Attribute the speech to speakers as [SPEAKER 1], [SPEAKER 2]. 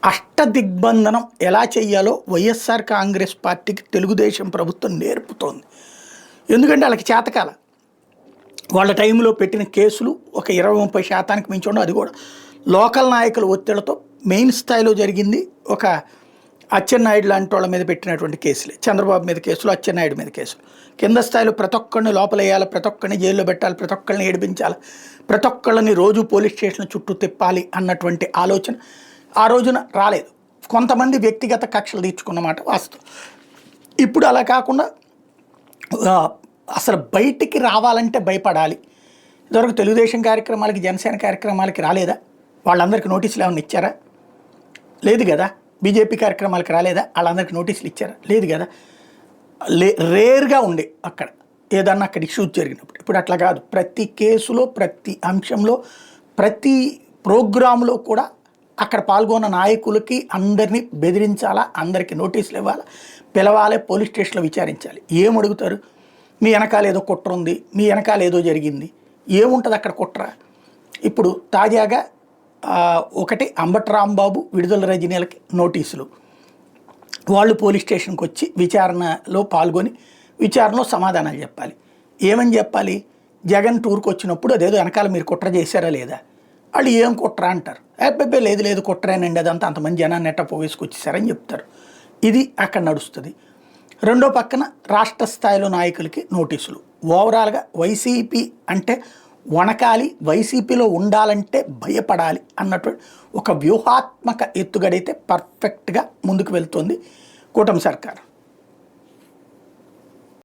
[SPEAKER 1] అష్టదిగ్బంధనం ఎలా చెయ్యాలో వైఎస్ఆర్ కాంగ్రెస్ పార్టీకి తెలుగుదేశం ప్రభుత్వం నేర్పుతోంది. ఎందుకంటే వాళ్ళకి చేతకాల. వాళ్ళ టైంలో పెట్టిన కేసులు ఒక 20-30% మించి ఉండవు. అది కూడా లోకల్ నాయకుల ఒత్తిడితో మెయిన్ స్థాయిలో జరిగింది. ఒక అచ్చెన్నాయుడు లాంటి వాళ్ళ మీద పెట్టినటువంటి కేసులే. చంద్రబాబు మీద కేసులు, అచ్చెన్నాయుడు మీద కేసులు. కింద స్థాయిలో ప్రతి ఒక్కరిని లోపలేయాలి, ప్రతి ఒక్కరిని జైల్లో పెట్టాలి, ప్రతి ఒక్కరిని ఏడిపించాలి, ప్రతి ఒక్కళ్ళని రోజు పోలీస్ స్టేషన్ చుట్టూ తిప్పాలి అన్నటువంటి ఆలోచన ఆ రోజున రాలేదు. కొంతమంది వ్యక్తిగత కక్షలు తీర్చుకున్నమాట వాస్తవం. ఇప్పుడు అలా కాకుండా అసలు బయటికి రావాలంటే భయపడాలి. ఇదివరకు తెలుగుదేశం కార్యక్రమాలకి, జనసేన కార్యక్రమాలకి రాలేదా? వాళ్ళందరికీ నోటీసులు ఏమైనా ఇచ్చారా? లేదు కదా. బీజేపీ కార్యక్రమాలకు రాలేదా? వాళ్ళందరికీ నోటీసులు ఇచ్చారా? లేదు కదా. రేర్గా ఉండే అక్కడ ఏదన్నా అక్కడ ఇష్యూస్ జరిగినప్పుడు. ఇప్పుడు అట్లా కాదు. ప్రతి కేసులో, ప్రతి అంశంలో, ప్రతి ప్రోగ్రాంలో కూడా అక్కడ పాల్గొన్న నాయకులకి అందరినీ బెదిరించాలా, అందరికీ నోటీసులు ఇవ్వాలా, పిలవాలి, పోలీస్ స్టేషన్లో విచారించాలి. ఏం అడుగుతారు? మీ వెనకాల ఏదో కుట్ర ఉంది, మీ వెనకాల ఏదో జరిగింది, ఏముంటుంది అక్కడ కుట్ర? ఇప్పుడు తాజాగా ఒకటి అంబటి రాంబాబు, విడుదల రజనీలకి నోటీసులు. వాళ్ళు పోలీస్ స్టేషన్కి వచ్చి విచారణలో పాల్గొని విచారణలో సమాధానాలు చెప్పాలి. ఏమని చెప్పాలి? జగన్ టూర్కి వచ్చినప్పుడు అదేదో వెనకాల మీరు కుట్ర చేశారా లేదా? వాళ్ళు ఏం కుట్ర అంటారు. అబ్బాయి లేదు లేదు కుట్రేనండి, అదంతా అంతమంది జనాన్ని నెట్ట పోవేసుకొచ్చేసారని చెప్తారు. ఇది అక్కడ నడుస్తుంది. రెండో పక్కన రాష్ట్ర స్థాయిలో నాయకులకి నోటీసులు. ఓవరాల్గా వైసీపీ అంటే వణకాలి, వైసీపీలో ఉండాలంటే భయపడాలి అన్నటువంటి ఒక వ్యూహాత్మక ఎత్తుగడైతే పర్ఫెక్ట్గా ముందుకు వెళ్తుంది కూటమి సర్కారు.